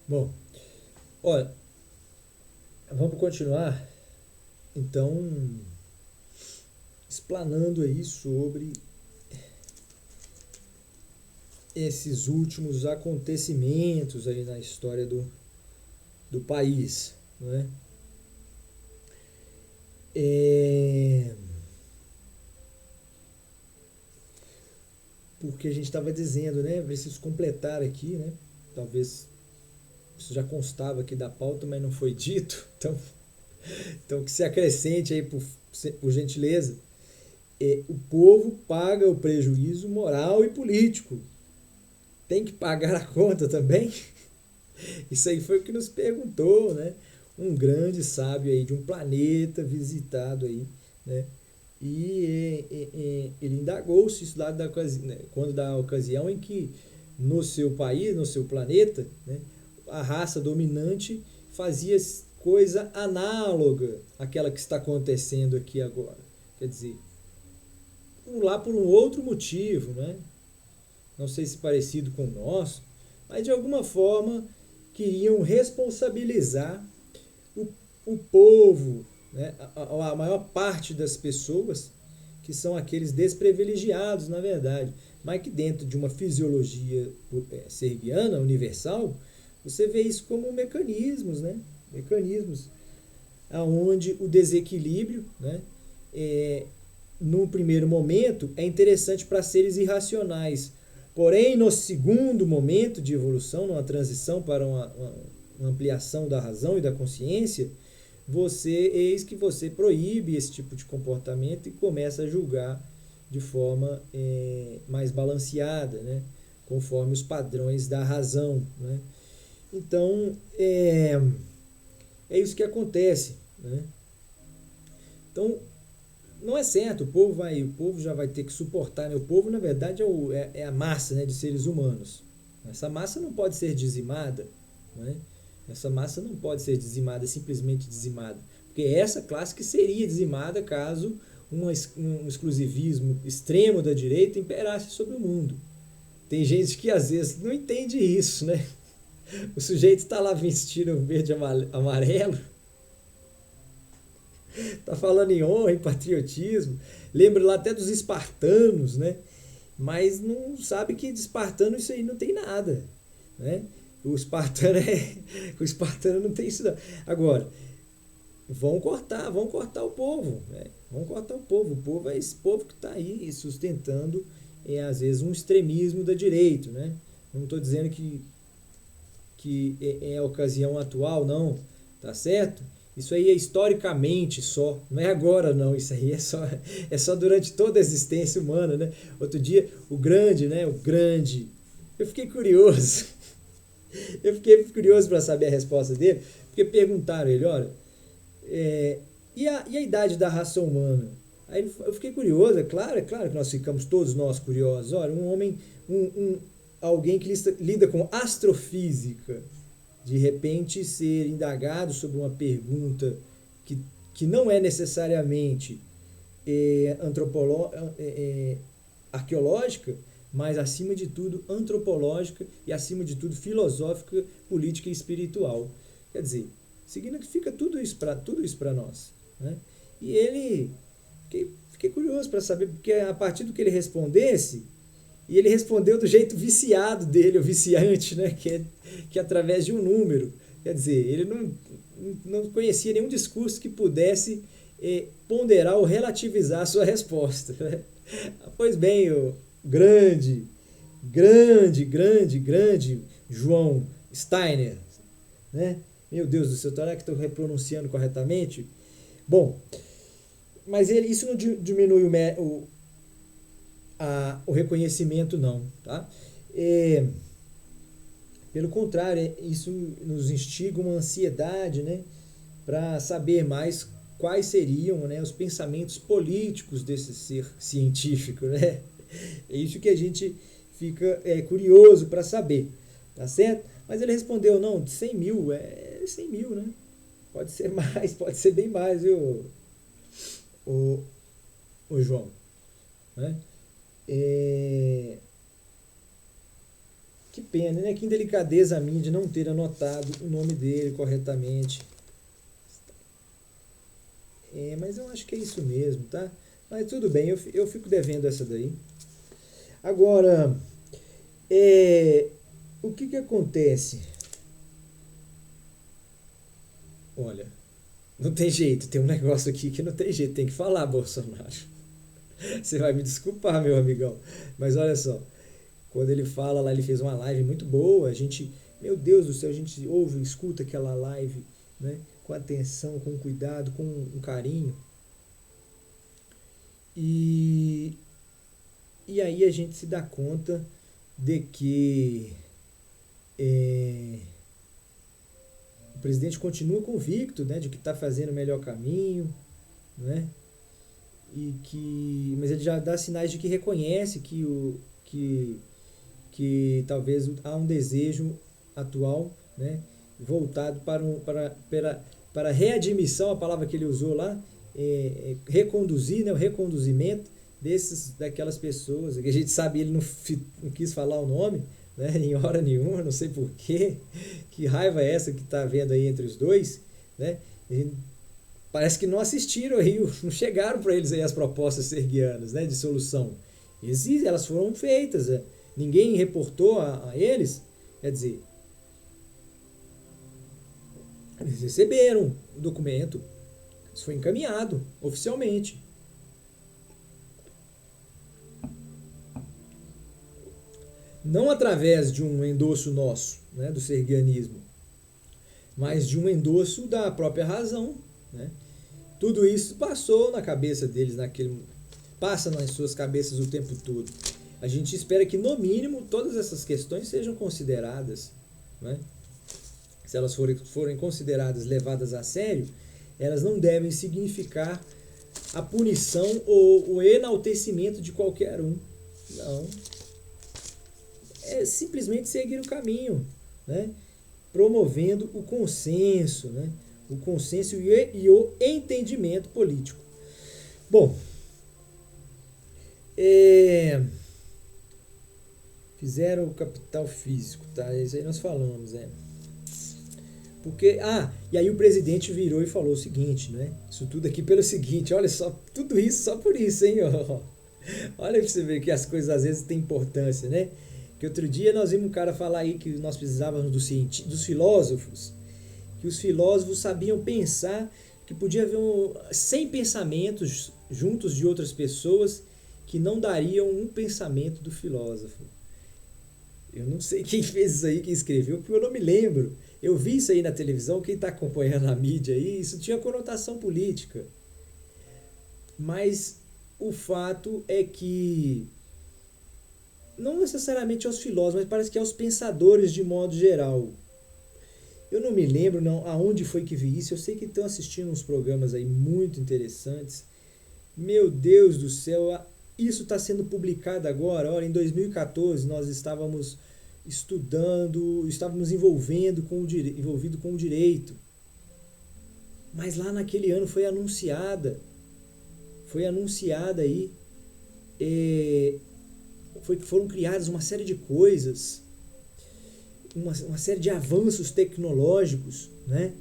Bom, olha, vamos continuar então explanando aí sobre esses últimos acontecimentos aí na história do país, não é? É, porque a gente estava dizendo, né? Preciso completar aqui, né? Talvez isso já constava aqui da pauta, mas não foi dito. Então que se acrescente aí por gentileza. O povo paga o prejuízo moral e político. Tem que pagar a conta também. Isso aí foi o que nos perguntou, né? Um grande sábio aí de um planeta visitado aí, né? E ele indagou-se isso lá né, quando da ocasião em que no seu país, no seu planeta, né, a raça dominante fazia coisa análoga àquela que está acontecendo aqui agora. Quer dizer, lá por um outro motivo, né? Não sei se parecido com o nosso, mas de alguma forma queriam responsabilizar o, o povo, né? A maior parte das pessoas, que são aqueles desprivilegiados, na verdade, mas que dentro de uma fisiologia serguiana, universal, você vê isso como mecanismos, né? Mecanismos aonde o desequilíbrio, né? É, no primeiro momento, é interessante para seres irracionais. Porém, no segundo momento de evolução, numa transição para uma ampliação da razão e da consciência, eis que você proíbe esse tipo de comportamento e começa a julgar de forma mais balanceada, né? Conforme os padrões da razão. Né? Então, é isso que acontece. Né? Então, não é certo, o povo já vai ter que suportar, né? O povo, na verdade, é a massa, né, de seres humanos. Essa massa não pode ser dizimada, né? Essa massa não pode ser dizimada, simplesmente dizimada. Porque é essa classe que seria dizimada caso um exclusivismo extremo da direita imperasse sobre o mundo. Tem gente que às vezes não entende isso, né? O sujeito está lá vestindo verde e amarelo, tá falando em honra, em patriotismo, lembra lá até dos espartanos, né? Mas não sabe que de espartano isso aí não tem nada, né? O espartano o espartano não tem isso não. Agora, vão cortar o povo, né? Vão cortar o povo é esse povo que está aí sustentando às vezes um extremismo da direita, né? Não estou dizendo que é a ocasião atual, não, tá certo? Isso aí é historicamente só, não é agora não, isso aí é só durante toda a existência humana, né? Outro dia, o grande, né? O grande. Eu fiquei curioso, eu fiquei curioso para saber a resposta dele, porque perguntaram ele, olha, é, e a idade da raça humana? Aí eu fiquei curioso, é claro que nós ficamos todos nós curiosos. Olha, um homem, alguém que lida com astrofísica, de repente ser indagado sobre uma pergunta que, que não é necessariamente é, arqueológica, mas acima de tudo antropológica e acima de tudo filosófica, política e espiritual. Quer dizer, significa tudo isso para nós. Né? E ele, fiquei curioso para saber, porque a partir do que ele respondesse, e ele respondeu do jeito viciado dele, o viciante, né? Que é através de um número. Quer dizer, ele não conhecia nenhum discurso que pudesse ponderar ou relativizar a sua resposta. Né? Pois bem, o grande João Steiner, né? Meu Deus do céu, será que estou repronunciando corretamente? Bom, mas isso não diminui o reconhecimento, não. Tá? É, pelo contrário, isso nos instiga uma ansiedade, né, para saber mais quais seriam, né, os pensamentos políticos desse ser científico. Né? É isso que a gente fica curioso para saber, tá certo? Mas ele respondeu, não, de 100 mil, é 100 mil, né? Pode ser mais, pode ser bem mais, viu, o, o João? Né? É, pena, né? Que indelicadeza a minha de não ter anotado o nome dele corretamente. Mas eu acho que é isso mesmo, tá? Mas tudo bem, eu fico devendo essa daí. Agora, o que acontece? Olha, não tem jeito, tem um negócio aqui que não tem jeito, tem que falar, Bolsonaro. Você vai me desculpar, meu amigão. Mas olha só, quando ele fala lá, ele fez uma live muito boa, a gente, meu Deus do céu, a gente ouve, escuta aquela live, né, com atenção, com cuidado, com um carinho. E aí a gente se dá conta de que o presidente continua convicto, né, de que está fazendo o melhor caminho, né, mas ele já dá sinais de que reconhece que talvez há um desejo atual, né, voltado para a readmissão, a palavra que ele usou lá, reconduzir, né, o reconduzimento daquelas pessoas, que a gente sabe, ele não quis falar o nome, né, em hora nenhuma, não sei porquê, que raiva é essa que está havendo aí entre os dois, né, parece que não assistiram aí, não chegaram para eles aí as propostas serguianas, né, de solução. Elas foram feitas, ninguém reportou a eles, quer dizer, eles receberam o documento, isso foi encaminhado oficialmente. Não através de um endosso nosso, né, do serguianismo, mas de um endosso da própria razão, né? Tudo isso passou na cabeça deles, passa nas suas cabeças o tempo todo. A gente espera que, no mínimo, todas essas questões sejam consideradas, né? Se elas forem consideradas, levadas a sério, elas não devem significar a punição ou o enaltecimento de qualquer um. Não. É simplesmente seguir o caminho, né? Promovendo o consenso, né? O consenso e o entendimento político. Bom, fizeram o capital físico, tá? Isso aí nós falamos, Porque, e aí o presidente virou e falou o seguinte, né? Isso tudo aqui pelo seguinte, olha só, tudo isso só por isso, hein? Olha pra você ver que as coisas às vezes têm importância, né? Que outro dia nós vimos um cara falar aí que nós precisávamos dos filósofos, que os filósofos sabiam pensar, que podia haver 100 pensamentos juntos de outras pessoas que não dariam um pensamento do filósofo. Eu não sei quem fez isso aí, quem escreveu, porque eu não me lembro. Eu vi isso aí na televisão, quem está acompanhando a mídia aí, isso tinha conotação política. Mas o fato é que, não necessariamente aos filósofos, mas parece que aos pensadores de modo geral. Eu não me lembro não aonde foi que vi isso, eu sei que estão assistindo uns programas aí muito interessantes. Meu Deus do céu, isso está sendo publicado agora. Olha, em 2014 nós estávamos estudando, estávamos envolvido com o direito. Mas lá naquele ano foi anunciada aí, foram criadas uma série de coisas, uma série de avanços tecnológicos, né?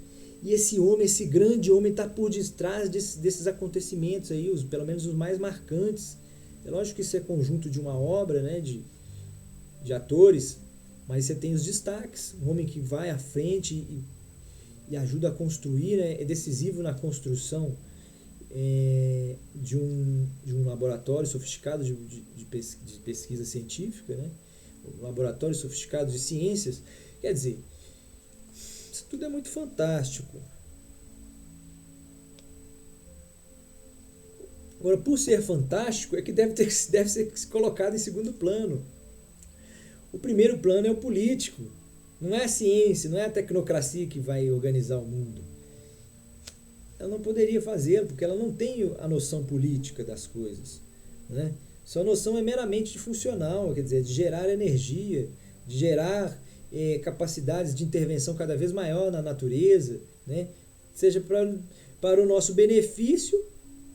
E esse grande homem está por detrás desses acontecimentos aí, pelo menos os mais marcantes. É lógico que isso é conjunto de uma obra, né, de atores, mas você tem os destaques. Um homem que vai à frente e ajuda a construir, né, é decisivo na construção de um laboratório sofisticado de pesquisa científica, né? Um laboratório sofisticado de ciências. Quer dizer, isso tudo é muito fantástico. Agora, por ser fantástico, é que deve ser colocado em segundo plano. O primeiro plano é o político. Não é a ciência, não é a tecnocracia que vai organizar o mundo. Ela não poderia fazê-lo, porque ela não tem a noção política das coisas, né? Sua noção é meramente funcional, quer dizer, de gerar energia, de gerar capacidades de intervenção cada vez maior na natureza, né? Seja para o nosso benefício,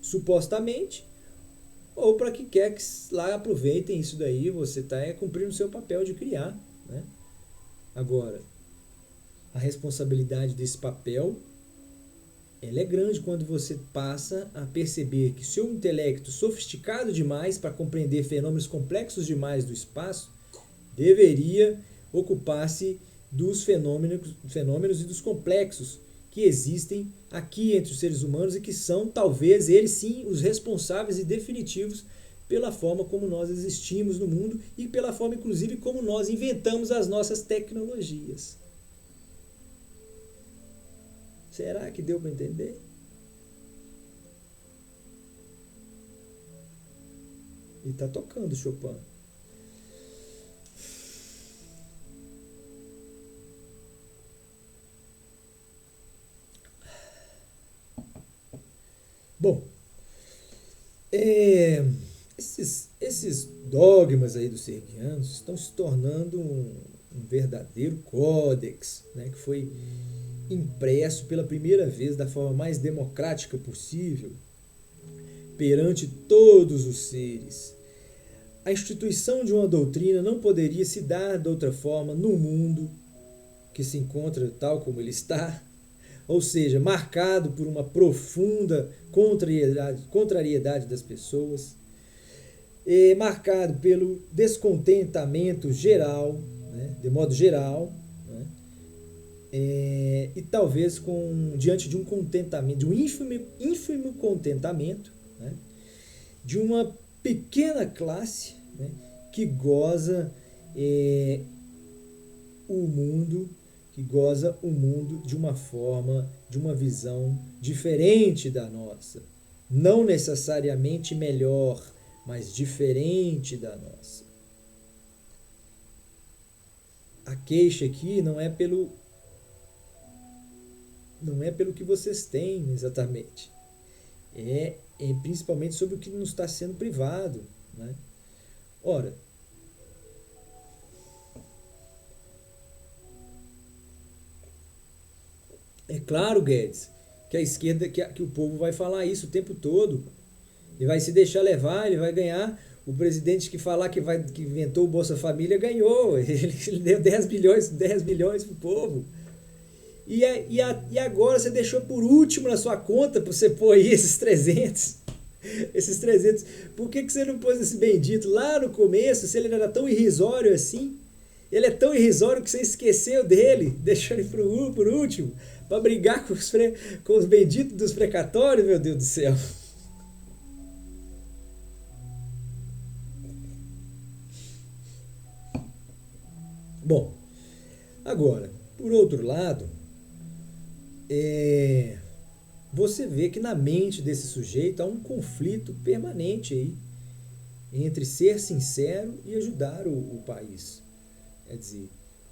supostamente, ou para que quer que lá aproveitem isso daí, você está cumprindo o seu papel de criar, né? Agora, a responsabilidade desse papel, ela é grande quando você passa a perceber que seu intelecto sofisticado demais para compreender fenômenos complexos demais do espaço deveria ocupar-se dos fenômenos e dos complexos que existem aqui entre os seres humanos e que são, talvez, eles sim, os responsáveis e definitivos pela forma como nós existimos no mundo e pela forma, inclusive, como nós inventamos as nossas tecnologias. Será que deu para entender? E tá tocando Chopin. Bom, esses dogmas aí dos serguianos estão se tornando um verdadeiro códex, né, que foi impresso pela primeira vez da forma mais democrática possível perante todos os seres. A instituição de uma doutrina não poderia se dar de outra forma no mundo que se encontra tal como ele está, ou seja, marcado por uma profunda contrariedade das pessoas, marcado pelo descontentamento geral, né, de modo geral, né, e talvez diante de um contentamento, de um ínfimo contentamento, né, de uma pequena classe, né, que goza o mundo de uma forma, de uma visão diferente da nossa. Não necessariamente melhor, mas diferente da nossa. A queixa aqui não é pelo que vocês têm exatamente. É principalmente sobre o que nos está sendo privado, né? Ora, é claro, Guedes, que a esquerda, que o povo vai falar isso o tempo todo. Ele vai se deixar levar, ele vai ganhar. O presidente que falar que inventou o Bolsa Família ganhou. Ele deu 10 bilhões para o povo. E agora você deixou por último na sua conta para você pôr aí esses 300. Esses 300. Por que você não pôs esse bendito lá no começo, se ele era tão irrisório assim? Ele é tão irrisório que você esqueceu dele, deixou ele por último, para brigar com os benditos dos precatórios, meu Deus do céu. Bom, agora, por outro lado, você vê que na mente desse sujeito há um conflito permanente aí entre ser sincero e ajudar o país. Quer dizer,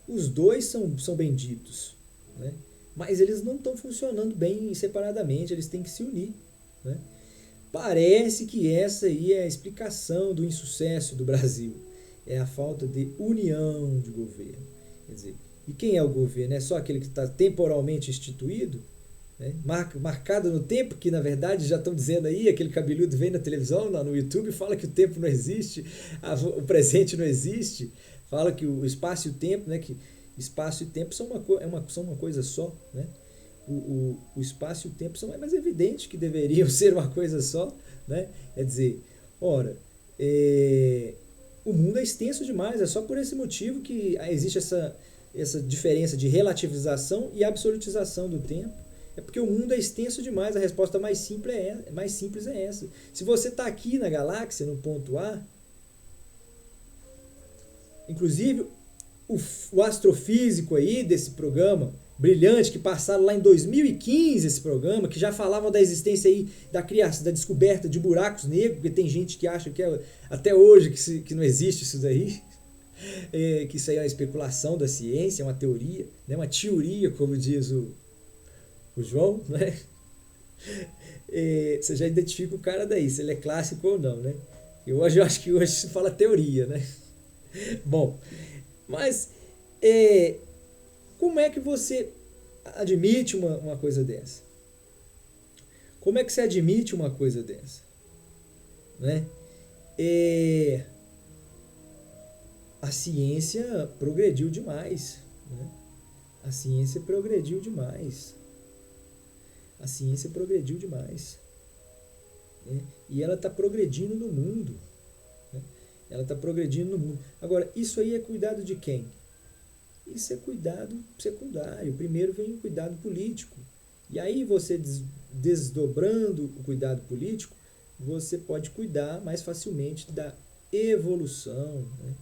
os dois são benditos, né? Mas eles não estão funcionando bem separadamente, eles têm que se unir, né? Parece que essa aí é a explicação do insucesso do Brasil. É a falta de união de governo. Quer dizer, e quem é o governo? É só aquele que está temporalmente instituído? Né? Marcado no tempo, que na verdade já estão dizendo aí, aquele cabeludo vem na televisão, no YouTube, fala que o tempo não existe, o presente não existe, fala que o espaço e o tempo, né, que espaço e tempo são uma coisa só, né? O espaço e o tempo são mais evidente que deveriam ser uma coisa só, né? Quer dizer, ora, o mundo é extenso demais, é só por esse motivo que existe essa diferença de relativização e absolutização do tempo. É porque o mundo é extenso demais, a resposta mais simples é essa. Se você está aqui na galáxia, no ponto A, inclusive o astrofísico aí desse programa brilhante, que passaram lá em 2015 esse programa, que já falavam da existência aí, da criação, da descoberta de buracos negros, porque tem gente que acha que até hoje que não existe isso daí, que isso aí é uma especulação da ciência, é uma teoria, né, uma teoria, como diz o João, né? Você já identifica o cara daí, se ele é clássico ou não, né? Eu acho que hoje se fala teoria, né? Bom, mas como é que você admite uma coisa dessa? Como é que você admite uma coisa dessa? Né? A ciência progrediu demais. né? A ciência progrediu demais. A ciência progrediu demais. Né? E ela está progredindo no mundo. Né? Ela está progredindo no mundo. Agora, isso aí é cuidado de quem? Isso é cuidado secundário. Primeiro vem o cuidado político. E aí você desdobrando o cuidado político, você pode cuidar mais facilmente da evolução, né?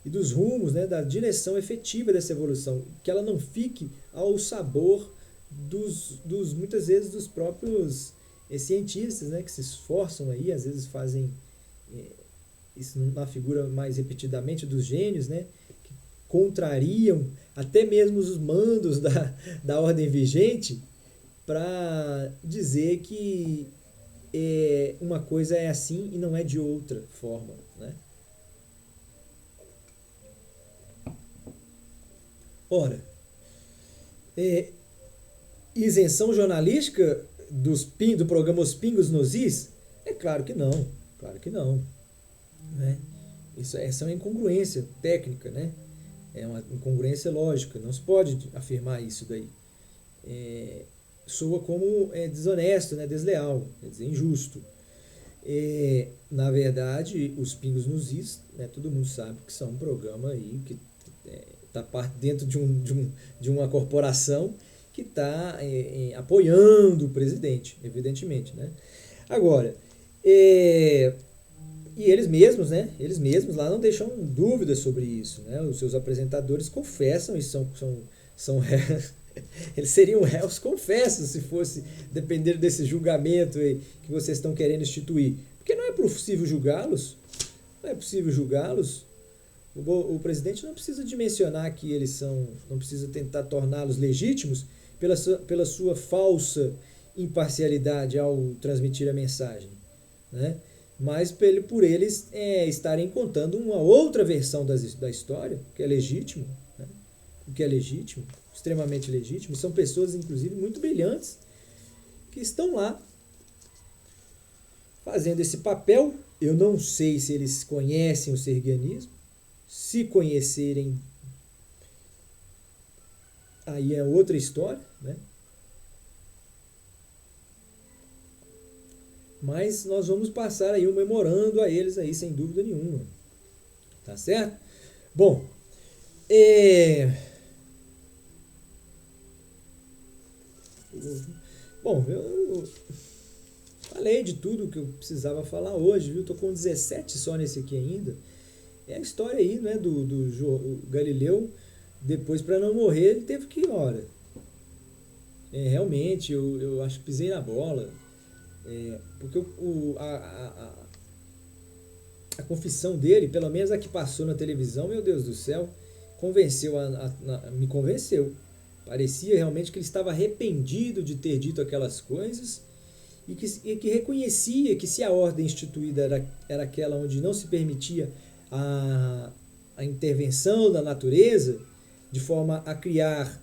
E dos rumos, né? Da direção efetiva dessa evolução, que ela não fique ao sabor muitas vezes dos próprios cientistas, né? Que se esforçam aí, às vezes fazem isso na figura mais repetidamente dos gênios, né? Que contrariam até mesmo os mandos da ordem vigente para dizer que uma coisa é assim e não é de outra forma, né? Ora, isenção jornalística do programa Os Pingos nos Is? É claro que não, claro que não, né? Essa é uma incongruência técnica, né? É uma incongruência lógica, não se pode afirmar isso daí. Soa como desonesto, né? Desleal, quer dizer, injusto. Na verdade, Os Pingos nos Is, né? Todo mundo sabe que são um programa aí que está dentro de uma corporação que está apoiando o presidente, evidentemente, né? Agora, e eles mesmos, né? Eles mesmos lá não deixam dúvidas sobre isso, né? Os seus apresentadores confessam e são eles seriam réus confessos se fosse depender desse julgamento aí que vocês estão querendo instituir. Porque não é possível julgá-los. Não é possível julgá-los. O presidente não precisa dimensionar que eles são, não precisa tentar torná-los legítimos pela sua falsa imparcialidade ao transmitir a mensagem, né? Mas por eles estarem contando uma outra versão da história, que é legítimo, né? O que é legítimo, extremamente legítimo. São pessoas, inclusive, muito brilhantes, que estão lá fazendo esse papel. Eu não sei se eles conhecem o serguianismo. Se conhecerem, aí é outra história, né? Mas nós vamos passar aí um memorando a eles aí, sem dúvida nenhuma. Tá certo? Bom, eu falei de tudo que eu precisava falar hoje, viu? Tô com 17 só nesse aqui ainda. É a história aí, né, do Galileu. Depois, para não morrer, ele teve que ir, ora. Realmente, eu acho que pisei na bola. Porque a confissão dele, pelo menos a que passou na televisão, meu Deus do céu, me convenceu. Parecia realmente que ele estava arrependido de ter dito aquelas coisas e que reconhecia que se a ordem instituída era aquela onde não se permitia a intervenção da natureza de forma a criar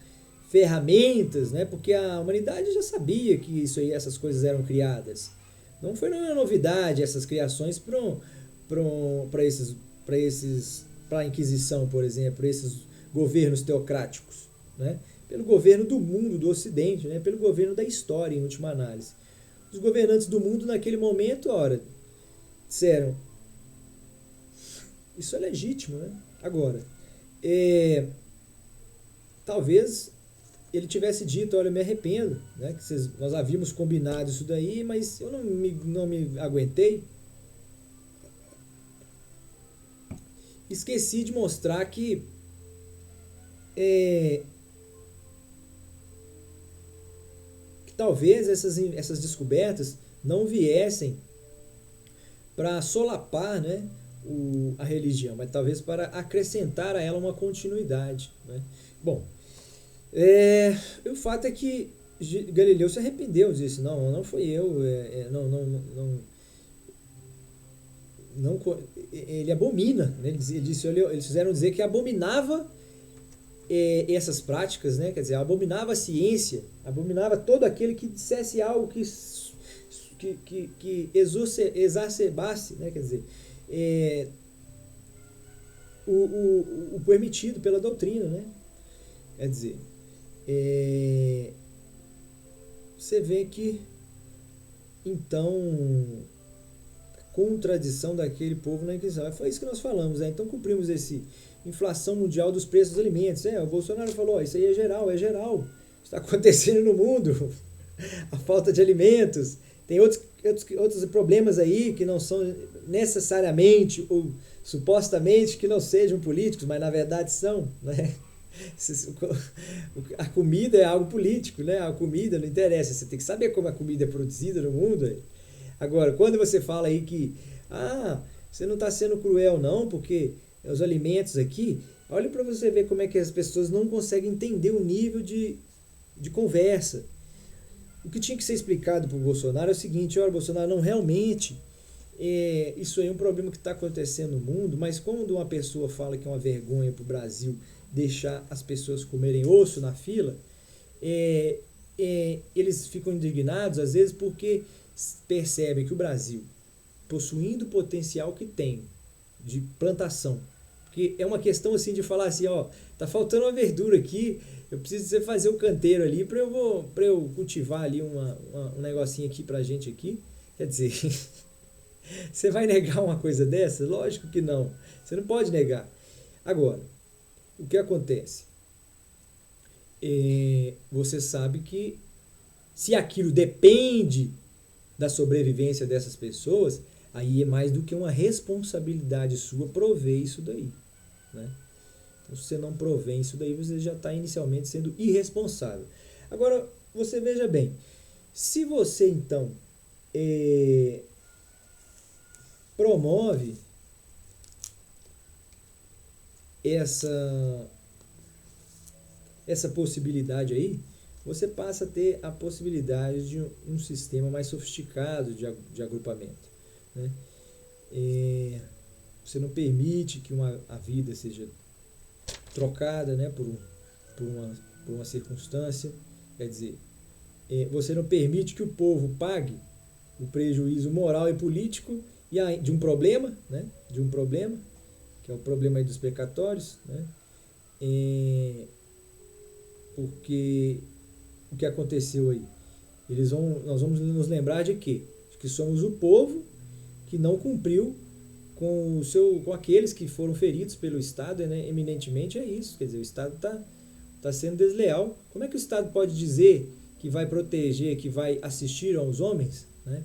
ferramentas, né? Porque a humanidade já sabia que essas coisas eram criadas. Não foi nenhuma novidade essas criações para a Inquisição, por exemplo, esses governos teocráticos, né? Pelo governo do mundo, do Ocidente, né? Pelo governo da história, em última análise. Os governantes do mundo naquele momento, disseram, isso é legítimo, né? Agora, talvez ele tivesse dito, olha, eu me arrependo, né? Que nós havíamos combinado isso daí, mas eu não me aguentei. Esqueci de mostrar que talvez essas descobertas não viessem para solapar, né, a religião, mas talvez para acrescentar a ela uma continuidade, né? Bom, o fato é que Galileu se arrependeu, disse, não fui eu, ele abomina, né? Eles fizeram dizer que abominava essas práticas, né? Quer dizer, abominava a ciência, abominava todo aquele que dissesse algo que exacerbasse, né? Quer dizer, o permitido pela doutrina, né? Quer dizer, você vê que, então, contradição daquele povo na Inquisição. Foi isso que nós falamos, né? Então cumprimos esse inflação mundial dos preços dos alimentos. O Bolsonaro falou, isso aí é geral. Está acontecendo no mundo. A falta de alimentos. Tem outros problemas aí que não são necessariamente ou supostamente que não sejam políticos, mas na verdade são, né? A comida é algo político, né? A comida não interessa. Você tem que saber como a comida é produzida no mundo. Agora, quando você fala aí que você não está sendo cruel não, porque os alimentos aqui, olha para você ver como é que as pessoas não conseguem entender o nível de conversa. O que tinha que ser explicado para o Bolsonaro é o seguinte, olha, Bolsonaro, não realmente, isso aí é um problema que está acontecendo no mundo, mas quando uma pessoa fala que é uma vergonha para o Brasil deixar as pessoas comerem osso na fila, eles ficam indignados, às vezes, porque percebem que o Brasil, possuindo o potencial que tem de plantação, porque é uma questão assim de falar assim, tá faltando uma verdura aqui, eu preciso de você fazer o canteiro ali para eu cultivar ali um negocinho aqui pra gente aqui. Quer dizer, você vai negar uma coisa dessa? Lógico que não. Você não pode negar. Agora, o que acontece? Você sabe que se aquilo depende da sobrevivência dessas pessoas, aí é mais do que uma responsabilidade sua prover isso daí, né? Então, se você não provém isso daí, você já está inicialmente sendo irresponsável. Agora, você veja bem, se você então promove essa possibilidade aí, você passa a ter a possibilidade de um sistema mais sofisticado de agrupamento, né? Você não permite que a vida seja trocada, né, por uma circunstância. Quer dizer, você não permite que o povo pague o prejuízo moral e político de um problema, né, que é o problema aí dos precatórios, né? Porque o que aconteceu aí? Nós vamos nos lembrar de quê? De que somos o povo que não cumpriu com aqueles que foram feridos pelo Estado, né? Eminentemente é isso. Quer dizer, o Estado está sendo desleal. Como é que o Estado pode dizer que vai proteger, que vai assistir aos homens, né?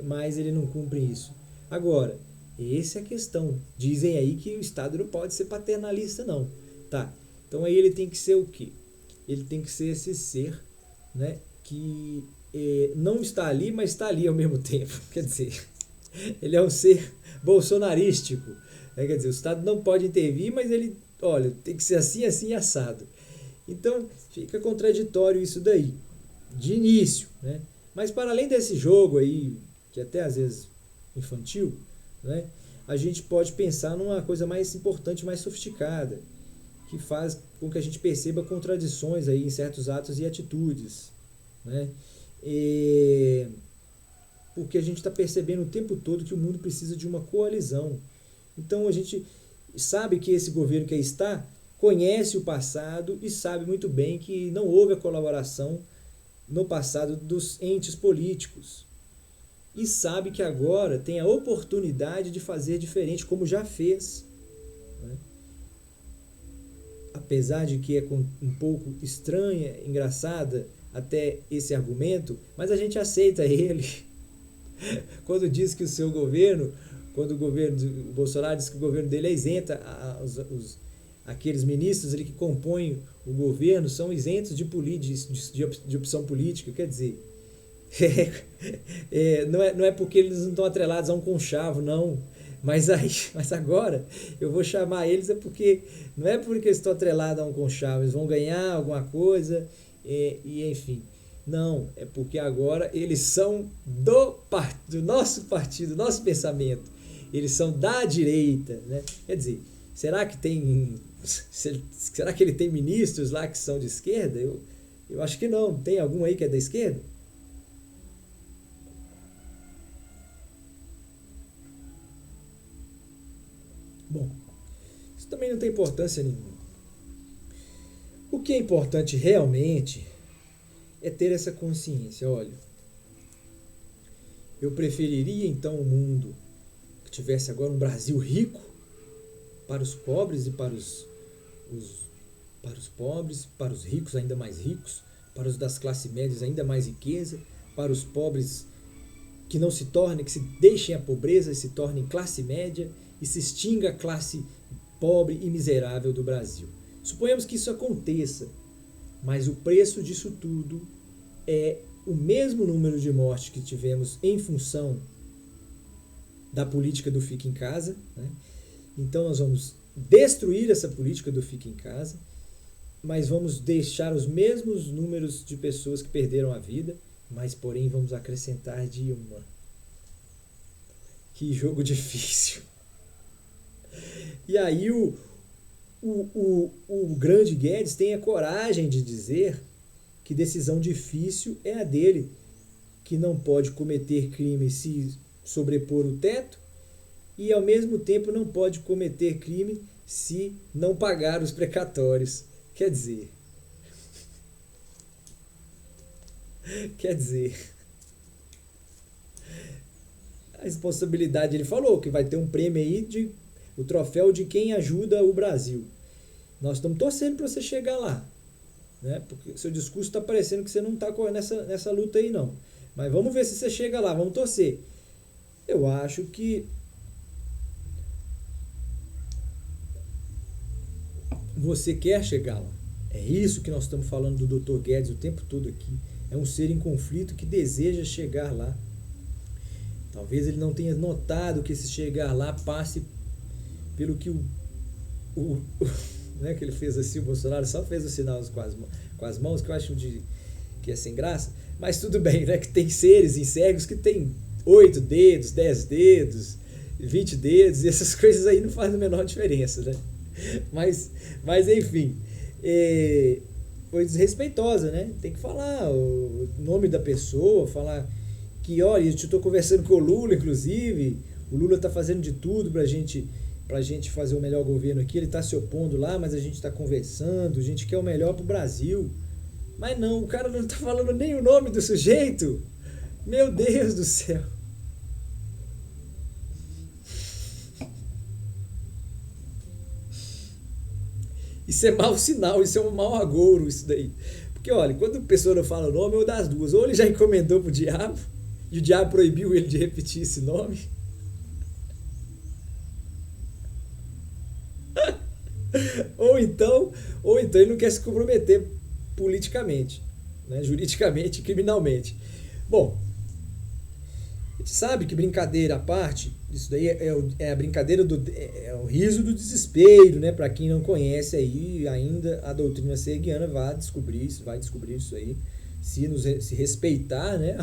Mas ele não cumpre isso? Agora, essa é a questão. Dizem aí que o Estado não pode ser paternalista, não. Tá. Então aí ele tem que ser o quê? Ele tem que ser esse ser, né, que não está ali, mas está ali ao mesmo tempo. Quer dizer, ele é um ser bolsonarístico, né? Quer dizer, o Estado não pode intervir, mas ele, olha, tem que ser assim, assim, assado. Então fica contraditório isso daí, de início, né? Mas para além desse jogo aí, que até às vezes infantil, né, a gente pode pensar numa coisa mais importante, mais sofisticada, que faz com que a gente perceba contradições aí em certos atos e atitudes, né? Porque a gente está percebendo o tempo todo que o mundo precisa de uma coalizão. Então a gente sabe que esse governo que aí está conhece o passado e sabe muito bem que não houve a colaboração no passado dos entes políticos. E sabe que agora tem a oportunidade de fazer diferente, como já fez, né? Apesar de que é um pouco estranha, engraçada até esse argumento, mas a gente aceita ele. Quando diz que o seu governo, quando o Bolsonaro diz que o governo dele é isento, aqueles ministros ali que compõem o governo são isentos de opção política, quer dizer, não é porque eles não estão atrelados a um conchavo, não. Mas agora eu vou chamar eles porque não é porque eles estão atrelados a um conchavo, eles vão ganhar alguma coisa enfim. Não, é porque agora eles são do nosso partido, do nosso pensamento. Eles são da direita, né? Quer dizer, será que ele tem ministros lá que são de esquerda? Eu acho que não. Tem algum aí que é da esquerda? Bom, isso também não tem importância nenhuma. que é importante realmente é ter essa consciência. Olha, eu preferiria então um mundo que tivesse agora um Brasil rico para os pobres e para os pobres, para os ricos ainda mais ricos, para os das classes médias ainda mais riqueza, para os pobres que não se tornem, que se deixem a pobreza e se tornem classe média e se extinga a classe pobre e miserável do Brasil. Suponhamos que isso aconteça, mas o preço disso tudo é o mesmo número de mortes que tivemos em função da política do fica em casa, né? Então nós vamos destruir essa política do fica em casa, mas vamos deixar os mesmos números de pessoas que perderam a vida, mas porém vamos acrescentar de uma. Que jogo difícil. E aí o grande Guedes tem a coragem de dizer que decisão difícil é a dele, que não pode cometer crime se sobrepor o teto e ao mesmo tempo não pode cometer crime se não pagar os precatórios. Quer dizer, a responsabilidade, ele falou que vai ter um prêmio aí, o troféu de quem ajuda o Brasil. Nós estamos torcendo para você chegar lá, né? Porque seu discurso está parecendo que você não está nessa luta aí não. Mas vamos ver se você chega lá, vamos torcer. Eu acho que você quer chegar lá. É isso que nós estamos falando do Dr. Guedes o tempo todo aqui. É um ser em conflito que deseja chegar lá. Talvez ele não tenha notado que esse chegar lá passe pelo que né, que ele fez assim, o Bolsonaro só fez o sinal com as mãos, que eu acho que é sem graça, mas tudo bem, né, que tem seres cegos que tem 8 dedos, 10 dedos, 20 dedos, e essas coisas aí não fazem a menor diferença, né? Mas enfim, foi desrespeitosa, né? Tem que falar o nome da pessoa, falar que, olha, eu estou conversando com o Lula, inclusive, o Lula está fazendo de tudo pra gente fazer o melhor governo aqui, ele está se opondo lá, mas a gente está conversando, a gente quer o melhor pro Brasil. Mas não, o cara não está falando nem o nome do sujeito. Meu Deus do céu. Isso é mau sinal, isso é um mau agouro, isso daí. Porque, olha, quando a pessoa não fala o nome, é uma das duas. Ou ele já encomendou pro diabo, e o diabo proibiu ele de repetir esse nome. Ou então ele não quer se comprometer politicamente, né? Juridicamente, criminalmente. Bom, a gente sabe que, brincadeira à parte, isso daí é a brincadeira é o riso do desespero, né? Para quem não conhece aí ainda a doutrina serguiana, vai descobrir isso aí, se respeitar, né?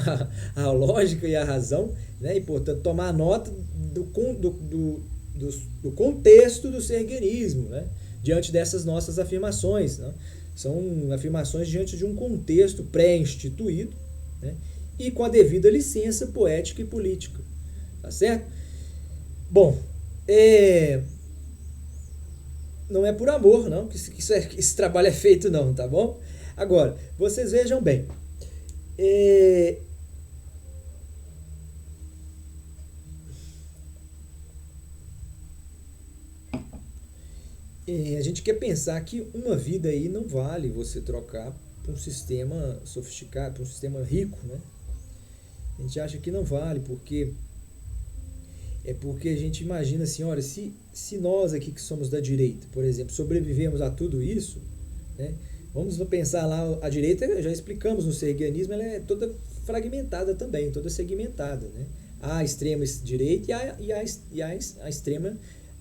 a lógica e a razão, né? E portanto tomar nota do contexto do serguianismo, né? Diante dessas nossas afirmações, né? São afirmações diante de um contexto pré-instituído, né? E com a devida licença poética e política, tá certo? Bom, não é por amor, não, que esse trabalho é feito, não, tá bom? Agora, vocês vejam bem, a gente quer pensar que uma vida aí não vale você trocar para um sistema sofisticado, para um sistema rico, né? A gente acha que não vale, porque a gente imagina assim, olha, se nós aqui que somos da direita, por exemplo, sobrevivemos a tudo isso, né? Vamos pensar lá, a direita, já explicamos no serguianismo, ela é toda fragmentada também, toda segmentada, né? Há a extrema direita e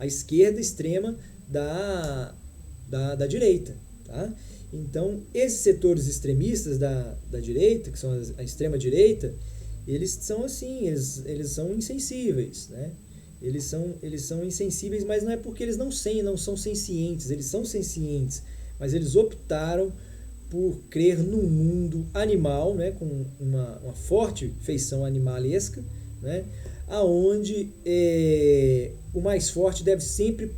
a esquerda extrema da direita, tá? Então, esses setores extremistas da direita, que são a extrema direita, eles são assim, eles são insensíveis, né? Eles são insensíveis, mas não é porque eles não são sencientes, eles são sencientes, mas eles optaram por crer num mundo animal, né, com uma forte feição animalesca, né, aonde o mais forte deve sempre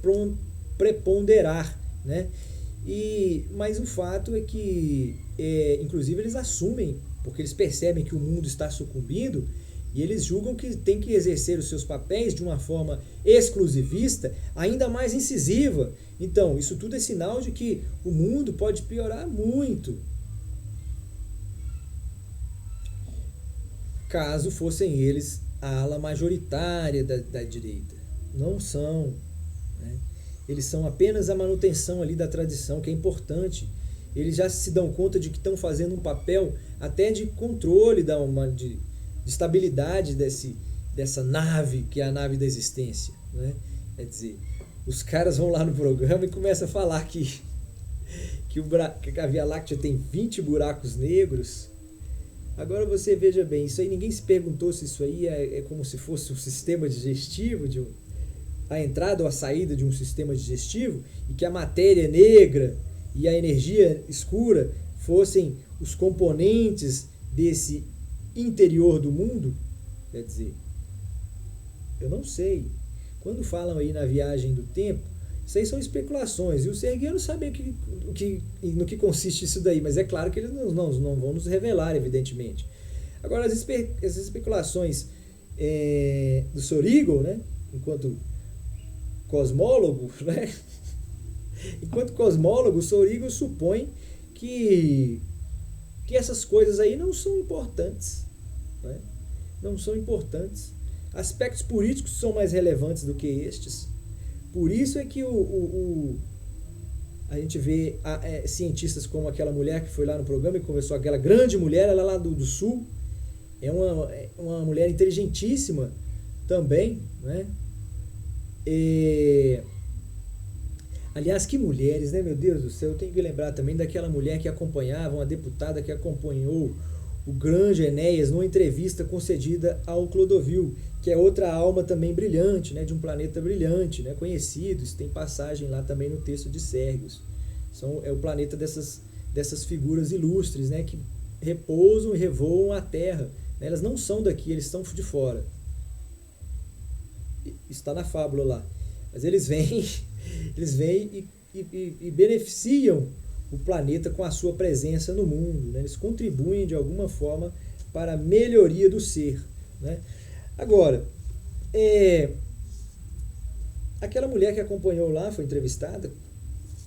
preponderar, né? Mas o fato é que, inclusive, eles assumem, porque eles percebem que o mundo está sucumbindo, e eles julgam que tem que exercer os seus papéis de uma forma exclusivista, ainda mais incisiva. Então, isso tudo é sinal de que o mundo pode piorar muito, caso fossem eles a ala majoritária da direita. Não são, né? Eles são apenas a manutenção ali da tradição, que é importante. Eles já se dão conta de que estão fazendo um papel até de controle, de estabilidade dessa nave, que é a nave da existência, né? Quer dizer, os caras vão lá no programa e começam a falar que a Via Láctea tem 20 buracos negros. Agora você veja bem, isso aí ninguém se perguntou se isso aí é como se fosse um sistema digestivo, a entrada ou a saída de um sistema digestivo, e que a matéria negra e a energia escura fossem os componentes desse interior do mundo. Quer dizer, eu não sei. Quando falam aí na viagem do tempo, isso aí são especulações, e o Serguei não sabe no que consiste isso daí, mas é claro que eles não vão nos revelar, evidentemente. Agora, as especulações do Sorigel, né, enquanto cosmólogo, né, enquanto cosmólogo, o Sorigel supõe que essas coisas aí não são importantes, né? Não são importantes. Aspectos políticos são mais relevantes do que estes. Por isso é que a gente vê cientistas como aquela mulher que foi lá no programa e conversou, aquela grande mulher, ela lá do Sul, é uma mulher inteligentíssima também, né? Aliás, que mulheres, né, meu Deus do céu? Eu tenho que lembrar também daquela mulher que acompanhava, uma deputada que acompanhou o grande Enéas numa entrevista concedida ao Clodovil, que é outra alma também brilhante, né, de um planeta brilhante, né, conhecido. Isso tem passagem lá também no texto de Sérgios. É o planeta dessas figuras ilustres, né, que repousam e revoam a Terra. Elas não são daqui, eles são de fora. Isso está na fábula lá. Mas eles vêm e beneficiam o planeta com a sua presença no mundo, né? Eles contribuem de alguma forma para a melhoria do ser, né? Agora, aquela mulher que acompanhou lá, foi entrevistada,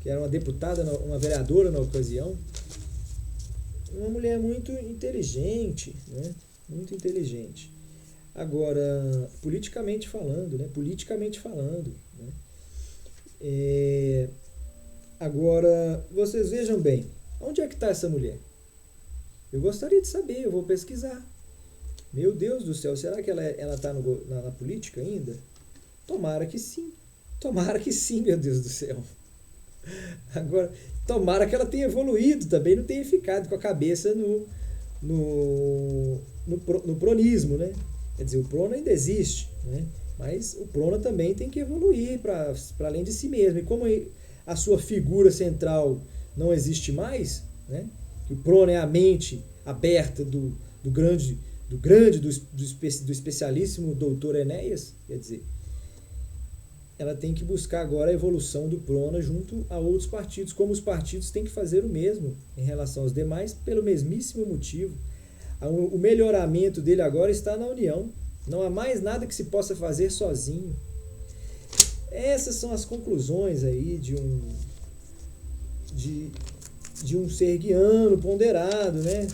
que era uma deputada, uma vereadora na ocasião, uma mulher muito inteligente, né? Muito inteligente. Agora, politicamente falando, né? Né? Agora, vocês vejam bem, onde é que está essa mulher? Eu gostaria de saber, eu vou pesquisar. Meu Deus do céu, será que ela está na política ainda? Tomara que sim, meu Deus do céu. Agora, tomara que ela tenha evoluído também, não tenha ficado com a cabeça no pronismo, né? Quer dizer, o Prona ainda existe, né? Mas o Prona também tem que evoluir para além de si mesmo. E como a sua figura central não existe mais, né? Que o Prona é a mente aberta do especialíssimo doutor Enéas, quer dizer, ela tem que buscar agora a evolução do Prona junto a outros partidos, como os partidos têm que fazer o mesmo em relação aos demais, pelo mesmíssimo motivo. O melhoramento dele agora está na união. Não há mais nada que se possa fazer sozinho. Essas são as conclusões aí de um serguiano ponderado, né?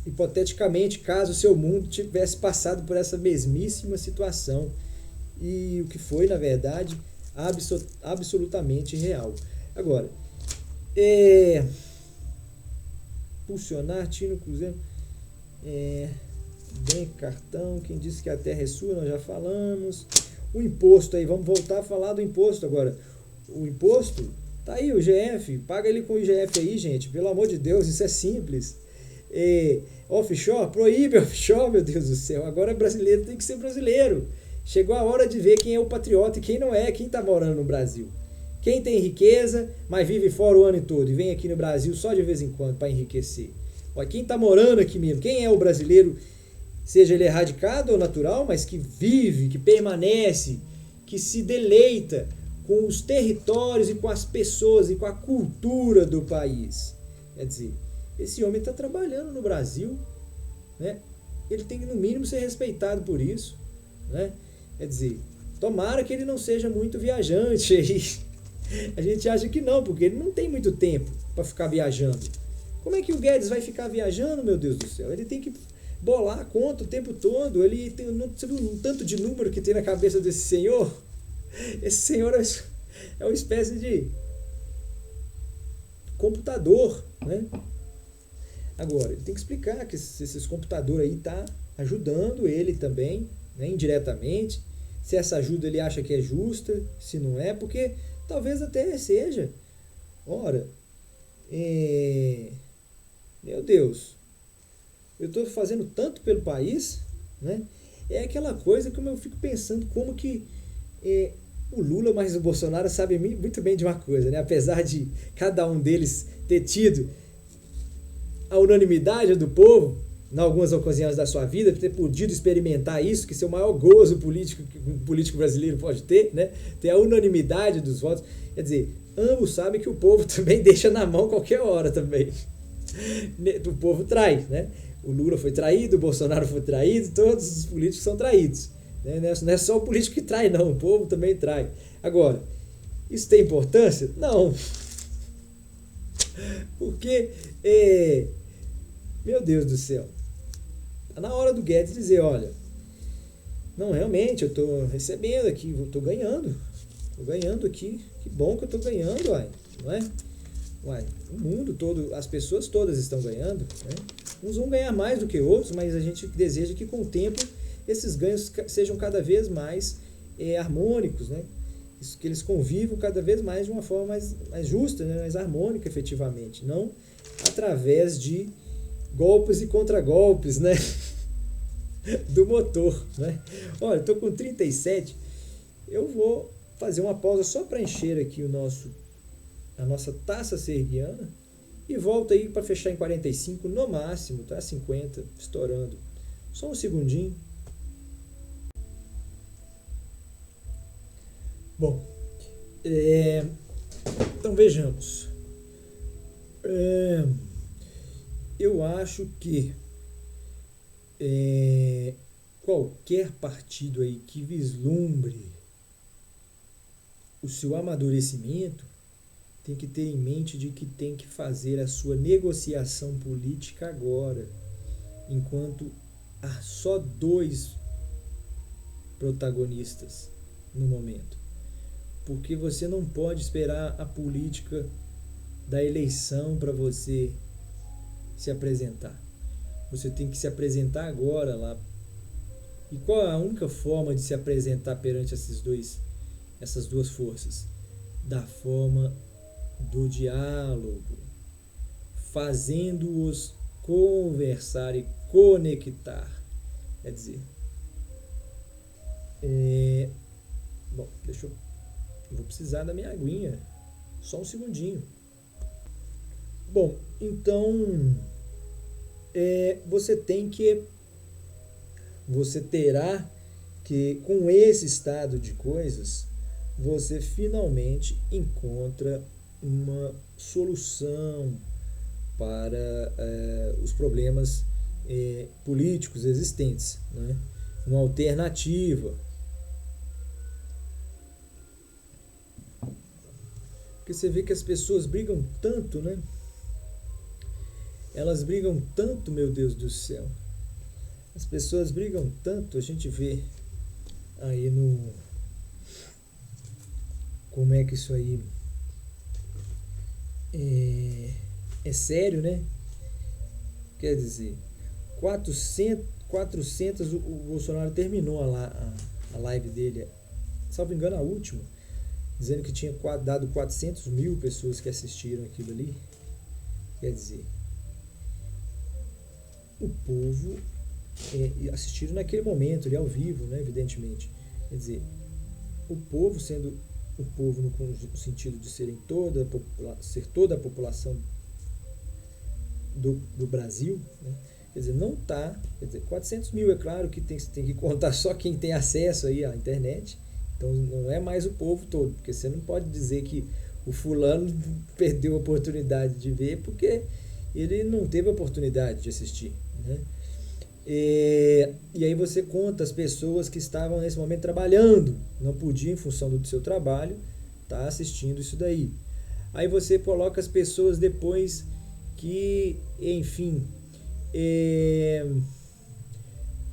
Hipoteticamente, caso o seu mundo tivesse passado por essa mesmíssima situação, e o que foi, na verdade, absolutamente real. Agora, pulsionar, Tino Cruzeiro, bem cartão, quem disse que a terra é sua, nós já falamos. O imposto aí, vamos voltar a falar do imposto agora. O imposto, tá aí, o IGF, paga ele com o IGF aí, gente, pelo amor de Deus, isso é simples. Offshore, proíbe offshore, meu Deus do céu. Agora brasileiro tem que ser brasileiro. Chegou a hora de ver quem é o patriota e quem não é, quem está morando no Brasil. Quem tem riqueza, mas vive fora o ano todo e vem aqui no Brasil só de vez em quando para enriquecer. Olha, quem está morando aqui mesmo, quem é o brasileiro, seja ele erradicado ou natural, mas que vive, que permanece, que se deleita com os territórios e com as pessoas e com a cultura do país. Quer dizer, esse homem está trabalhando no Brasil, né? Ele tem que, no mínimo, ser respeitado por isso, né? Quer dizer, tomara que ele não seja muito viajante aí. A gente acha que não, porque ele não tem muito tempo para ficar viajando. Como é que o Guedes vai ficar viajando, meu Deus do céu? Ele tem que bolar a conta o tempo todo. Ele tem, você viu um tanto de número que tem na cabeça desse senhor? Esse senhor é uma espécie de computador, né? Agora, ele tem que explicar que esses computadores aí tá ajudando ele também, né, indiretamente. Se essa ajuda ele acha que é justa, se não é, porque talvez até seja. Ora, meu Deus, eu estou fazendo tanto pelo país, né? É aquela coisa que eu fico pensando como que o Lula mais o Bolsonaro sabem muito bem de uma coisa, né? Apesar de cada um deles ter tido a unanimidade do povo, em algumas ocasiões da sua vida, ter podido experimentar isso, que é o maior gozo político que um político brasileiro pode ter, né? Ter a unanimidade dos votos. Quer dizer, ambos sabem que o povo também deixa na mão qualquer hora também. O povo trai, né? O Lula foi traído, o Bolsonaro foi traído, todos os políticos são traídos. Né? Não é só o político que trai, não, o povo também trai. Agora, isso tem importância? Não. Porque, meu Deus do céu, tá na hora do Guedes dizer, olha, não, realmente, eu estou recebendo aqui, estou ganhando aqui, que bom que eu estou ganhando, uai, não é? Uai, o mundo todo, as pessoas todas estão ganhando, né? Uns vão ganhar mais do que outros, mas a gente deseja que com o tempo esses ganhos sejam cada vez mais harmônicos, né? Que eles convivam cada vez mais de uma forma mais justa, né? Mais harmônica efetivamente, não através de golpes e contragolpes, né? Do motor, né? Olha, estou com 37, eu vou fazer uma pausa só para encher aqui a nossa taça serguiana e volto aí para fechar em 45 no máximo, tá? 50, estourando. Só um segundinho. Bom, então vejamos. Eu acho que qualquer partido aí que vislumbre o seu amadurecimento tem que ter em mente de que tem que fazer a sua negociação política agora, enquanto há só 2 protagonistas no momento. Porque você não pode esperar a política da eleição para você se apresentar. Você tem que se apresentar agora lá. E qual é a única forma de se apresentar perante essas duas forças? Da forma do diálogo, fazendo-os conversar e conectar. Quer dizer, bom, eu vou precisar da minha aguinha, só um segundinho. Bom, então você terá que, com esse estado de coisas, você finalmente encontra uma solução para os problemas políticos existentes, né? Uma alternativa. Porque você vê que as pessoas brigam tanto, né? Elas brigam tanto, meu Deus do céu. As pessoas brigam tanto, a gente vê aí como é que isso aí é sério, né? Quer dizer, 400 o Bolsonaro terminou a live dele, salvo engano a última, dizendo que tinha dado 400 mil pessoas que assistiram aquilo ali. Quer dizer, o povo assistiram naquele momento ali ao vivo, né, evidentemente. Quer dizer, o povo sendo o povo no sentido de ser toda a população do Brasil, né? Quer dizer, não está, 400 mil é claro que tem que contar só quem tem acesso aí à internet, Então não é mais o povo todo, porque você não pode dizer que o fulano perdeu a oportunidade de ver porque ele não teve a oportunidade de assistir, né? E aí você conta as pessoas que estavam nesse momento trabalhando, não podiam em função do seu trabalho estar assistindo isso daí. Aí você coloca as pessoas depois que, enfim,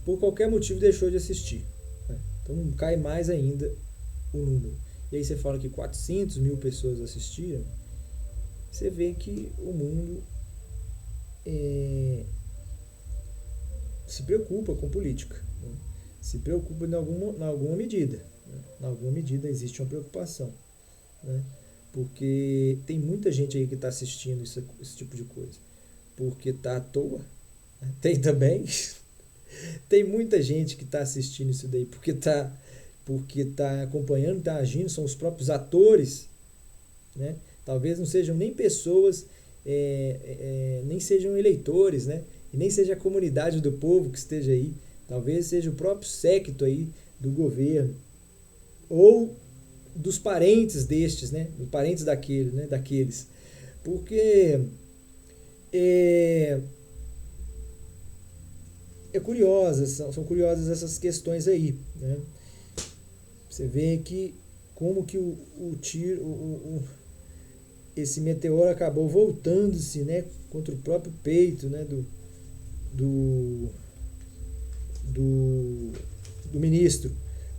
por qualquer motivo deixou de assistir, né? Então cai mais ainda o número. E aí você fala que 400 mil pessoas assistiram. Você vê que o mundo se preocupa com política, né? Se preocupa em alguma medida, né? Em alguma medida existe uma preocupação, né? Porque tem muita gente aí que está assistindo esse tipo de coisa porque está à toa, né? Tem também tem muita gente que está assistindo isso daí porque tá acompanhando, está agindo, são os próprios atores, né? Talvez não sejam nem pessoas, nem sejam eleitores, né? E nem seja a comunidade do povo que esteja aí. Talvez seja o próprio séquito aí do governo. Ou dos parentes destes, né? Dos parentes daquele, né? Daqueles. Porque são curiosas essas questões aí, né? Você vê que como que esse meteoro acabou voltando-se, né, contra o próprio peito, né, do ministro,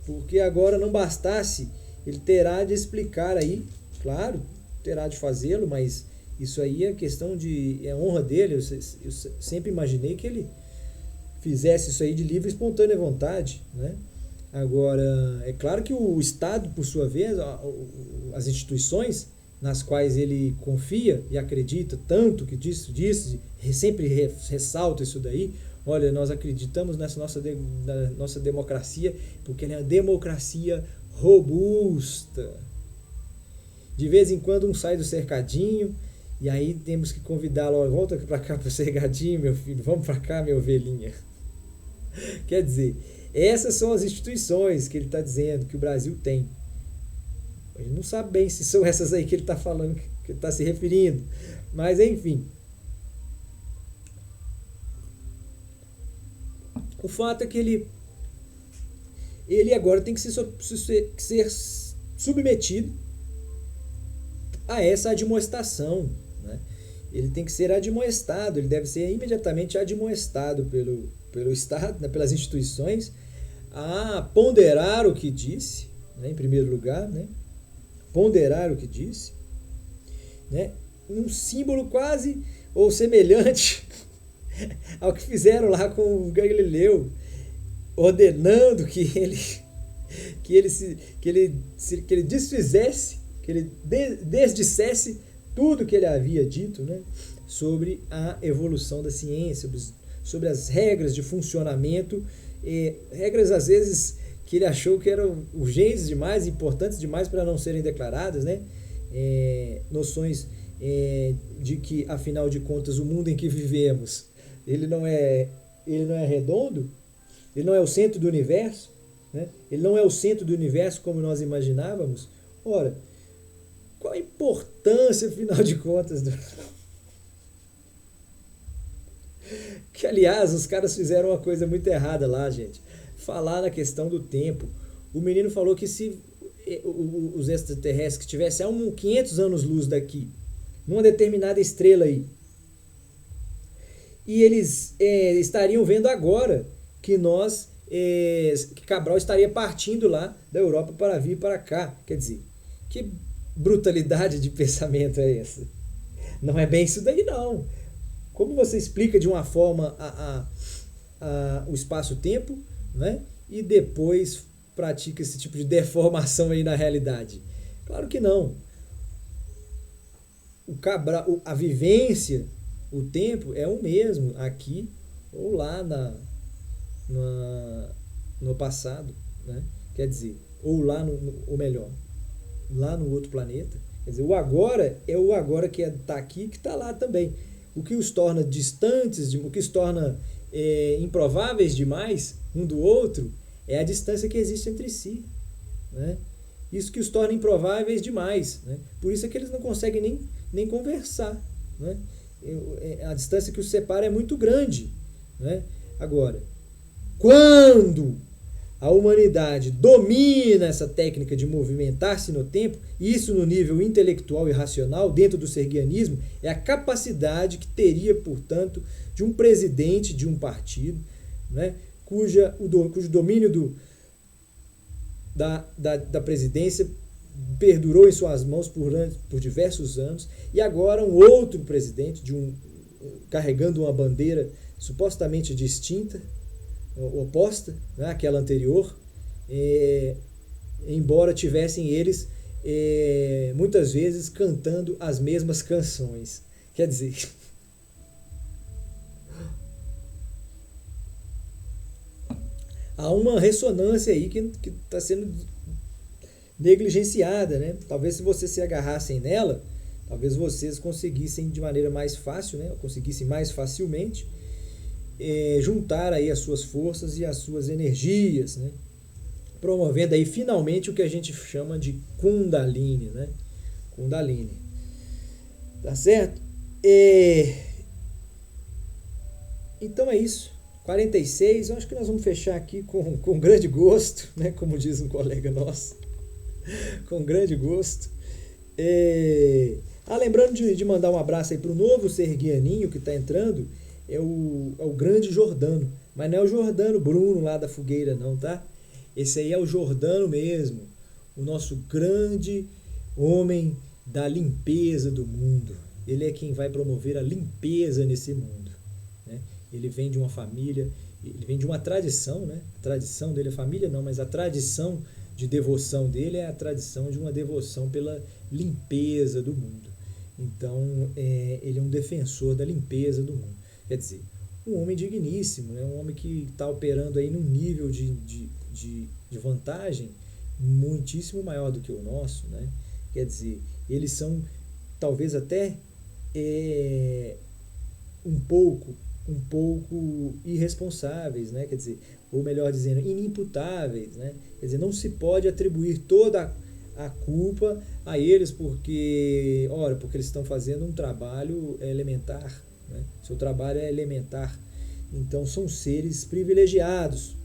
porque agora não bastasse, ele terá de explicar aí, claro, terá de fazê-lo, mas isso aí é questão é honra dele. Eu sempre imaginei que ele fizesse isso aí de livre e espontânea vontade, né? Agora, é claro que o Estado, por sua vez, as instituições nas quais ele confia e acredita tanto, que disse, sempre ressalta isso daí. Olha, nós acreditamos nessa nossa democracia porque ela é uma democracia robusta. De vez em quando um sai do cercadinho e aí temos que convidá-lo, olha, volta para cá para o cercadinho, meu filho, vamos para cá, minha ovelhinha. Quer dizer, essas são as instituições que ele está dizendo que o Brasil tem. A gente não sabe bem se são essas aí que ele está falando, que ele está se referindo. Mas, enfim. O fato é que ele agora tem que ser submetido a essa admoestação, né? Ele tem que ser admoestado, ele deve ser imediatamente admoestado pelo Estado, né, pelas instituições, a ponderar o que disse, né, em primeiro lugar, né? Ponderar o que disse, né? Um símbolo quase ou semelhante ao que fizeram lá com o Galileu, ordenando que ele desfizesse, que ele desdissesse tudo que ele havia dito, né, sobre a evolução da ciência, sobre as regras de funcionamento, regras às vezes que ele achou que eram urgentes demais, importantes demais para não serem declaradas, né? Noções de que, afinal de contas, o mundo em que vivemos, ele não é redondo, ele não é o centro do universo, né? Ele não é o centro do universo como nós imaginávamos. Ora, qual a importância, afinal de contas, que, aliás, os caras fizeram uma coisa muito errada lá, gente. Falar na questão do tempo. O menino falou que se os extraterrestres que estivessem a 500 anos-luz daqui, numa determinada estrela aí, e eles estariam vendo agora que que Cabral estaria partindo lá da Europa para vir para cá. Quer dizer, que brutalidade de pensamento é essa? Não é bem isso daí, não. Como você explica de uma forma o espaço-tempo, né? E depois pratica esse tipo de deformação aí na realidade? Claro que não. A vivência, o tempo é o mesmo aqui ou lá no passado, né? Quer dizer, ou lá ou melhor, lá no outro planeta. Quer dizer, o agora é o agora que está aqui, que está lá também. O que os torna distantes, o que os torna improváveis demais um do outro, é a distância que existe entre si. né? Isso que os torna improváveis demais, né? Por isso é que eles não conseguem nem conversar, né? A distância que os separa é muito grande, né? Agora, quando a humanidade domina essa técnica de movimentar-se no tempo, isso no nível intelectual e racional, dentro do serguianismo, é a capacidade que teria, portanto, de um presidente de um partido, né, cujo domínio da presidência perdurou em suas mãos por diversos anos, e agora um outro presidente, carregando uma bandeira supostamente distinta, oposta, né, àquela anterior, embora tivessem eles muitas vezes cantando as mesmas canções. Quer dizer, há uma ressonância aí que está sendo negligenciada, né? Talvez se vocês se agarrassem nela, talvez vocês conseguissem de maneira mais fácil, né? Conseguissem mais facilmente juntar aí as suas forças e as suas energias, né? Promovendo aí finalmente o que a gente chama de Kundalini, né? Kundalini. Tá certo? Então é isso. 46, eu acho que nós vamos fechar aqui com grande gosto, né? Como diz um colega nosso. Com grande gosto. Lembrando de mandar um abraço aí para o novo serguianinho que está entrando, é o grande Jordano. Mas não é o Jordano Bruno lá da fogueira não, tá? Esse aí é o Jordano mesmo, o nosso grande homem da limpeza do mundo. Ele é quem vai promover a limpeza nesse mundo, né? Ele vem de uma família, ele vem de uma tradição, né? A tradição dele é família não, mas a tradição de devoção dele é a tradição de uma devoção pela limpeza do mundo. Então, ele é um defensor da limpeza do mundo. Quer dizer, um homem digníssimo, né? Um homem que está operando aí num nível de vantagem muitíssimo maior do que o nosso, né? Quer dizer, eles são talvez até um pouco irresponsáveis, né? Quer dizer, ou melhor dizendo, inimputáveis, né? Quer dizer, não se pode atribuir toda a culpa a eles porque eles estão fazendo um trabalho elementar, né? Seu trabalho é elementar. Então são seres privilegiados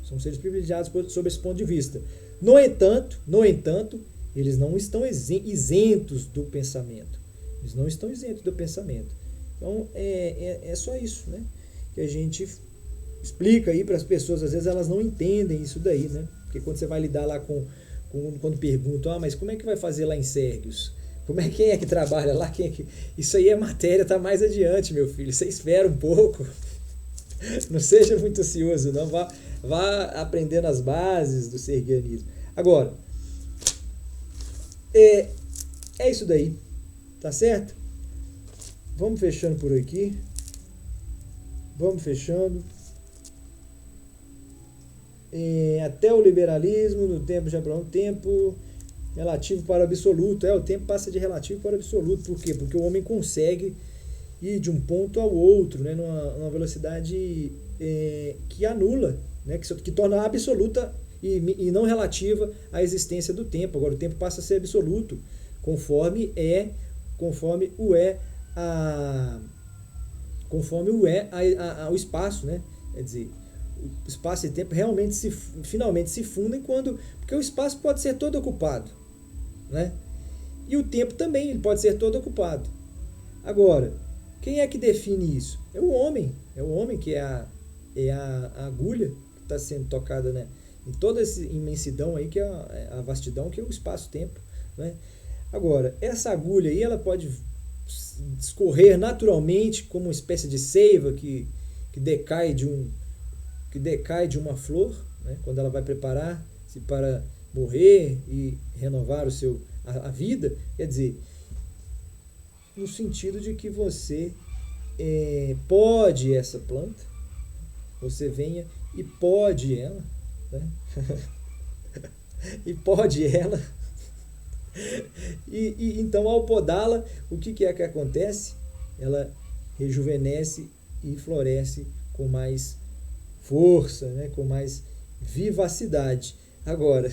sob esse ponto de vista. No entanto, eles não estão isentos do pensamento. Eles não estão isentos do pensamento. Então é só isso, né? Que a gente explica aí para as pessoas, às vezes elas não entendem isso daí, né? Porque quando você vai lidar lá quando perguntam, mas como é que vai fazer lá em Sérgios? Quem é que trabalha lá? Isso aí é matéria, tá mais adiante, meu filho. Você espera um pouco. Não seja muito ansioso, não. Vá aprendendo as bases do serguianismo. Agora, é isso daí, tá certo? Vamos fechando por aqui. Vamos fechando. Até o liberalismo, no tempo já para um tempo relativo para o absoluto. O tempo passa de relativo para o absoluto. Por quê? Porque o homem consegue ir de um ponto ao outro, né, numa velocidade que anula, né, que torna absoluta e não relativa a existência do tempo. Agora o tempo passa a ser absoluto, conforme o espaço, né? Quer dizer, o espaço e tempo realmente finalmente se fundem porque o espaço pode ser todo ocupado, né? E o tempo também ele pode ser todo ocupado. Agora, quem é que define isso? É o homem que é a agulha que está sendo tocada, né, em toda essa imensidão aí que é a vastidão que é o espaço-tempo, né? Agora, essa agulha aí ela pode escorrer naturalmente como uma espécie de seiva que decai de uma flor, né, quando ela vai preparar-se para morrer e renovar a vida. Quer dizer, no sentido de que você pode essa planta, você venha e pode ela, né? E pode ela. E então, ao podá-la, o que é que acontece? Ela rejuvenesce e floresce com mais força, né? Com mais vivacidade. Agora,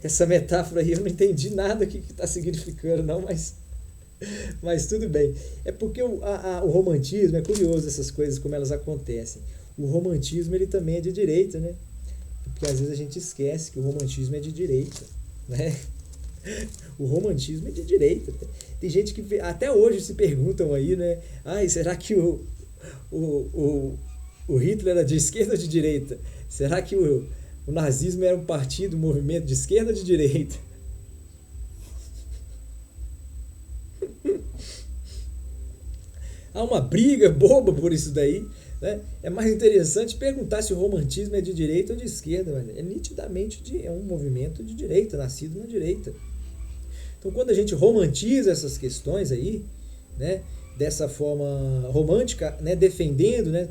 essa metáfora aí eu não entendi nada o que está significando, não, mas tudo bem. É porque o romantismo, é curioso essas coisas, como elas acontecem. O romantismo, ele também é de direita, né? Porque às vezes a gente esquece que o romantismo é de direita, né? O romantismo é de direita. Tem gente que até hoje se perguntam aí, né? Ai, será que o Hitler era de esquerda ou de direita? Será que o nazismo era um partido, um movimento de esquerda ou de direita? Há uma briga boba por isso daí, né? É mais interessante perguntar se o romantismo é de direita ou de esquerda. Mas é nitidamente é um movimento de direita, nascido na direita. Então, quando a gente romantiza essas questões aí, né, dessa forma romântica, né, defendendo, né,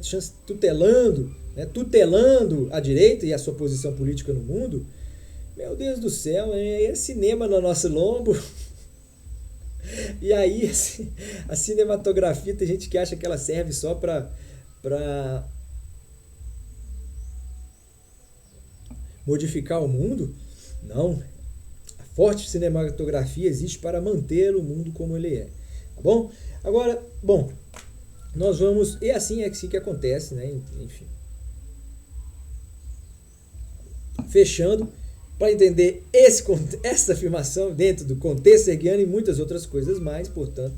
tutelando a direita e a sua posição política no mundo, meu Deus do céu, é cinema no nosso lombo. E aí, a cinematografia, tem gente que acha que ela serve só para modificar o mundo. Não. A forte cinematografia existe para manter o mundo como ele é. Tá bom? Agora, nós vamos... E assim é assim que acontece, né? Enfim. Fechando, para entender essa afirmação dentro do contexto hegeliano e muitas outras coisas mais, portanto,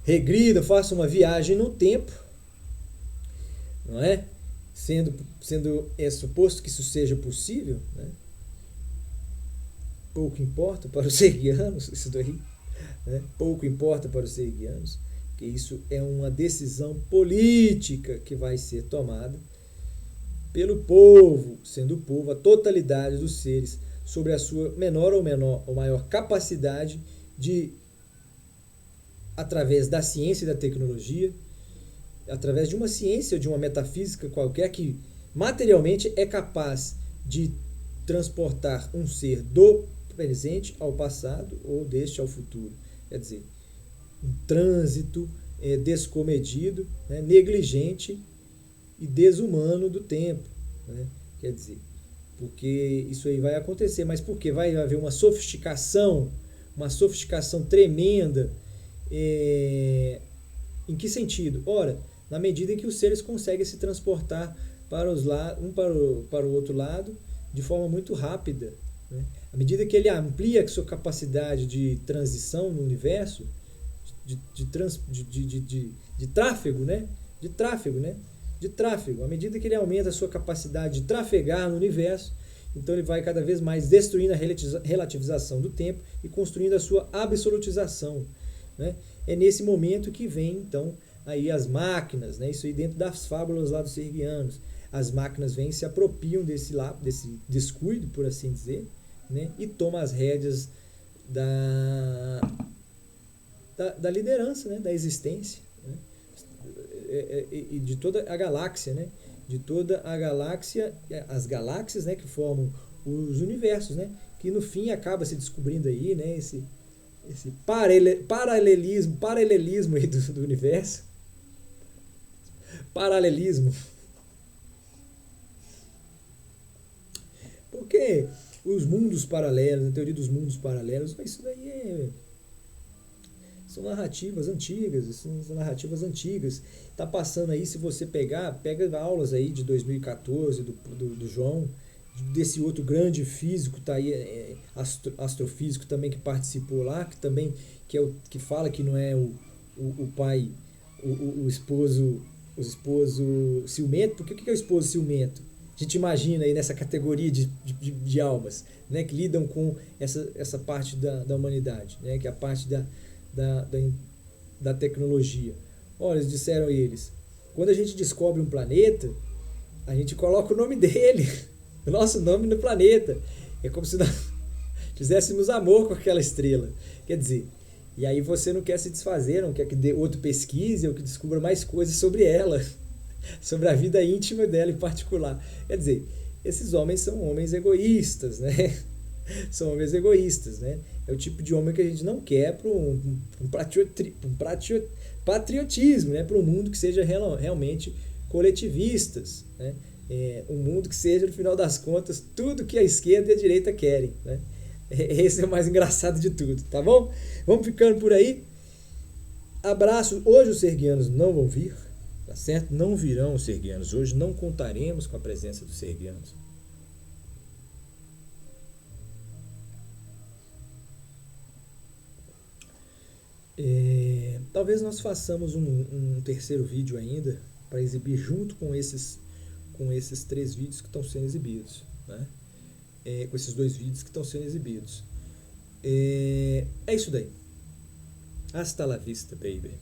regrida, faça uma viagem no tempo, não é? Sendo suposto que isso seja possível, né? Pouco importa para os hegelianos isso daí, né? Pouco importa para os hegelianos, que isso é uma decisão política que vai ser tomada pelo povo, sendo o povo a totalidade dos seres, sobre a sua menor ou maior capacidade de, através da ciência e da tecnologia, através de uma ciência ou de uma metafísica qualquer que materialmente é capaz de transportar um ser do presente ao passado ou deste ao futuro. Quer dizer, um trânsito descomedido, né, negligente e desumano do tempo, né? Quer dizer, porque isso aí vai acontecer, mas porque vai haver uma sofisticação tremenda. Em que sentido? Ora, na medida em que os seres conseguem se transportar para o outro lado de forma muito rápida, né? À medida que ele amplia a sua capacidade de transição no universo, de tráfego, né? À medida que ele aumenta a sua capacidade de trafegar no universo, então ele vai cada vez mais destruindo a relativização do tempo e construindo a sua absolutização, né? É nesse momento que vem, então, aí as máquinas, né? Isso aí dentro das fábulas lá dos hegelianos. As máquinas vêm e se apropriam desse descuido, por assim dizer, né? E tomam as rédeas da liderança, né? Da existência, né? E de toda a galáxia, né? De toda a galáxia, as galáxias, né? Que formam os universos, né? Que no fim acaba se descobrindo aí, né? Esse paralelismo aí do universo. Paralelismo. Porque os mundos paralelos, a teoria dos mundos paralelos, isso daí são narrativas antigas, Tá passando aí, se você pega aulas aí de 2014 do João, desse outro grande físico, tá aí, astrofísico também, que participou lá, que fala que não é o pai, o esposo ciumento. Porque o que é o esposo ciumento? A gente imagina aí nessa categoria de almas, né, que lidam com essa parte da humanidade, né, que é a parte da tecnologia. Olha, eles disseram quando a gente descobre um planeta, a gente coloca o nome dele, o nosso nome no planeta. É como se nós fizéssemos amor com aquela estrela. Quer dizer, e aí você não quer se desfazer, não quer que outro pesquise ou que descubra mais coisas sobre ela, sobre a vida íntima dela em particular. Quer dizer, esses homens são homens egoístas, né? São homens egoístas, né? É o tipo de homem que a gente não quer para um patriotismo, né? Para um mundo que seja realmente coletivistas, né? um mundo que seja, no final das contas, tudo que a esquerda e a direita querem, né? Esse é o mais engraçado de tudo, tá bom? Vamos ficando por aí. Abraço. Hoje os serguianos não vão vir, tá certo? Não virão os serguianos. Hoje não contaremos com a presença dos serguianos. Talvez nós façamos um terceiro vídeo ainda para exibir junto com esses 3 vídeos que estão sendo exibidos, né? Com esses 2 vídeos que estão sendo exibidos. É isso daí. Hasta la vista, baby.